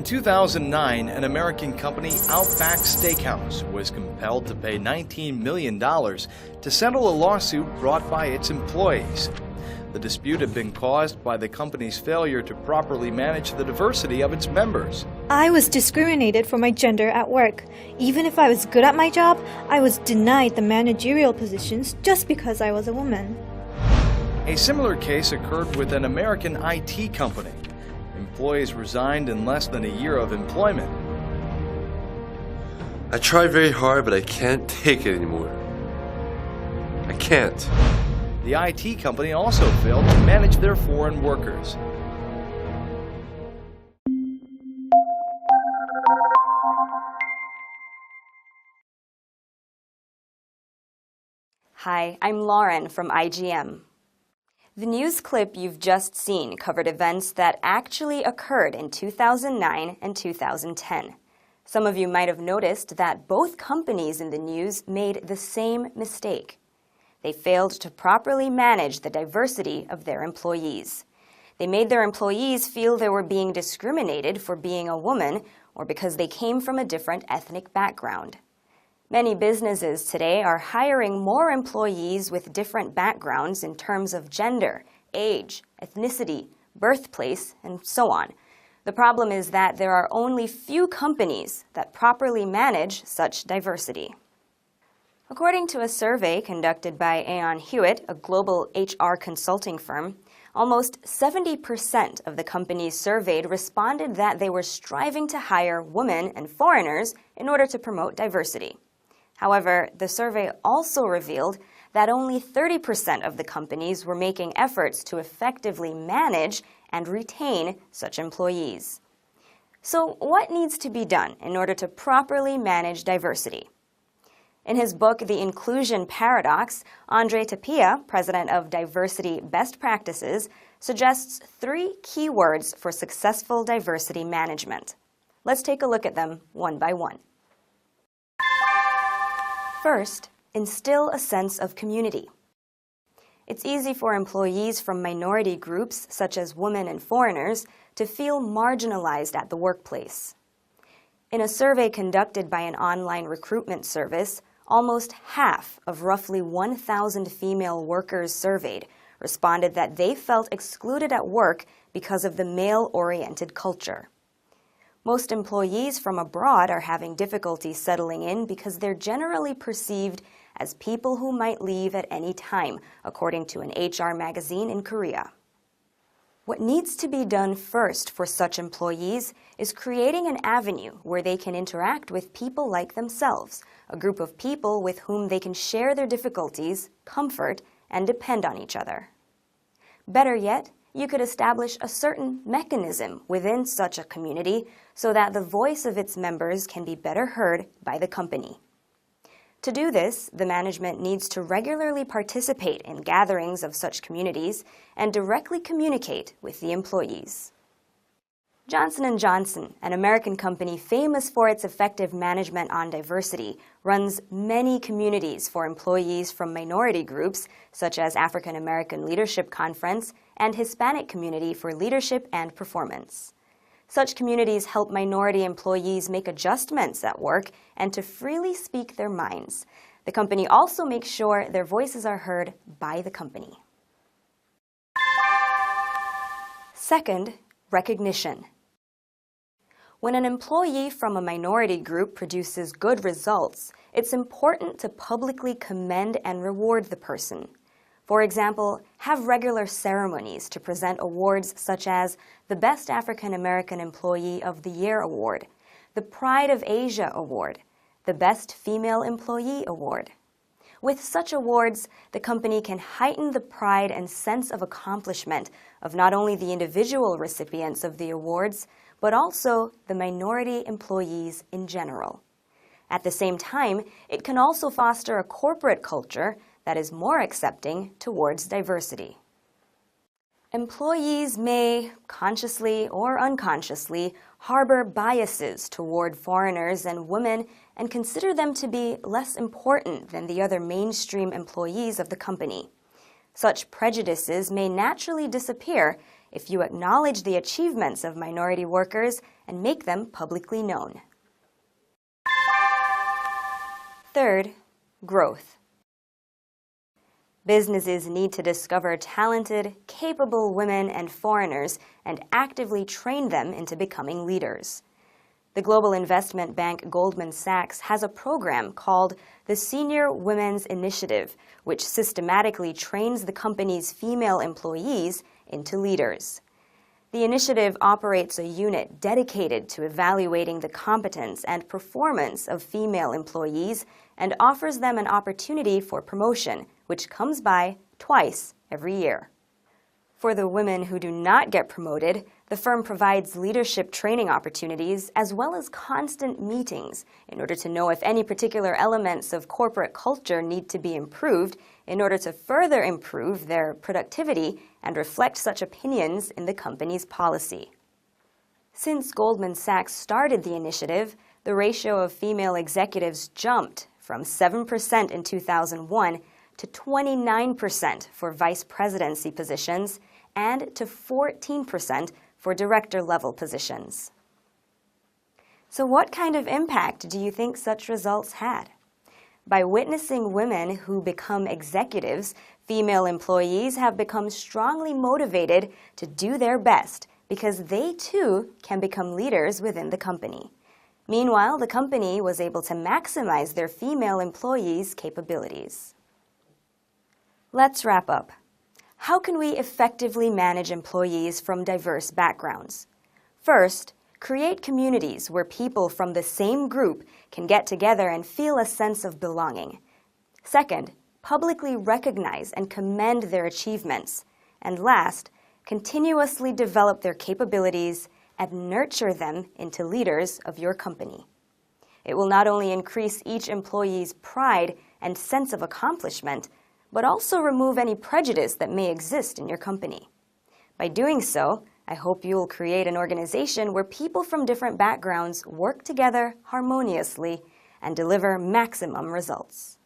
In 2009, an American company, Outback Steakhouse, was compelled to pay $19 million to settle a lawsuit brought by its employees. The dispute had been caused by the company's failure to properly manage the diversity of its members. I was discriminated for my gender at work. Even if I was good at my job, I was denied the managerial positions just because I was a woman. A similar case occurred with an American IT company. Employees resigned in less than a year of employment. I tried very hard, but I can't take it anymore. I can't. The IT company also failed to manage their foreign workers. Hi, I'm Lauren from IGM. The news clip you've just seen covered events that actually occurred in 2009 and 2010. Some of you might have noticed that both companies in the news made the same mistake. They failed to properly manage the diversity of their employees. They made their employees feel they were being discriminated for being a woman or because they came from a different ethnic background. Many businesses today are hiring more employees with different backgrounds in terms of gender, age, ethnicity, birthplace, and so on. The problem is that there are only few companies that properly manage such diversity. According to a survey conducted by Aon Hewitt, a global HR consulting firm, almost 70% of the companies surveyed responded that they were striving to hire women and foreigners in order to promote diversity. However, the survey also revealed that only 30% of the companies were making efforts to effectively manage and retain such employees. So, what needs to be done in order to properly manage diversity? In his book, The Inclusion Paradox, Andre Tapia, president of Diversity Best Practices, suggests 3 key words for successful diversity management. Let's take a look at them one by one. First, instill a sense of community. It's easy for employees from minority groups, such as women and foreigners, to feel marginalized at the workplace. In a survey conducted by an online recruitment service, almost half of roughly 1,000 female workers surveyed responded that they felt excluded at work because of the male-oriented culture. Most employees from abroad are having difficulty settling in because they're generally perceived as people who might leave at any time, according to an HR magazine in Korea. What needs to be done first for such employees is creating an avenue where they can interact with people like themselves, a group of people with whom they can share their difficulties, comfort, and depend on each other. Better yet, you could establish a certain mechanism within such a community so that the voice of its members can be better heard by the company. To do this, the management needs to regularly participate in gatherings of such communities and directly communicate with the employees. Johnson & Johnson, an American company famous for its effective management on diversity, runs many communities for employees from minority groups, such as African American Leadership Conference and Hispanic Community for Leadership and Performance. Such communities help minority employees make adjustments at work and to freely speak their minds. The company also makes sure their voices are heard by the company. Second, recognition. When an employee from a minority group produces good results, it's important to publicly commend and reward the person. For example, have regular ceremonies to present awards such as the Best African American Employee of the Year Award, the Pride of Asia Award, the Best Female Employee Award. With such awards, the company can heighten the pride and sense of accomplishment of not only the individual recipients of the awards, but also the minority employees in general. At the same time, it can also foster a corporate culture that is more accepting towards diversity. Employees may, consciously or unconsciously, harbor biases toward foreigners and women and consider them to be less important than the other mainstream employees of the company. Such prejudices may naturally disappear if you acknowledge the achievements of minority workers and make them publicly known. Third, growth. Businesses need to discover talented, capable women and foreigners and actively train them into becoming leaders. The global investment bank Goldman Sachs has a program called the Senior Women's Initiative, which systematically trains the company's female employees into leaders. The initiative operates a unit dedicated to evaluating the competence and performance of female employees and offers them an opportunity for promotion, which comes by twice every year. For the women who do not get promoted, the firm provides leadership training opportunities as well as constant meetings in order to know if any particular elements of corporate culture need to be improved in order to further improve their productivity and reflect such opinions in the company's policy. Since Goldman Sachs started the initiative, the ratio of female executives jumped from 7% in 2001 to 29% for vice presidency positions and to 14% for director-level positions. So what kind of impact do you think such results had? By witnessing women who become executives, female employees have become strongly motivated to do their best because they too can become leaders within the company. Meanwhile, the company was able to maximize their female employees' capabilities. Let's wrap up. How can we effectively manage employees from diverse backgrounds? First, create communities where people from the same group can get together and feel a sense of belonging. Second, publicly recognize and commend their achievements. And last, continuously develop their capabilities and nurture them into leaders of your company. It will not only increase each employee's pride and sense of accomplishment, but also remove any prejudice that may exist in your company. By doing so, I hope you will create an organization where people from different backgrounds work together harmoniously and deliver maximum results.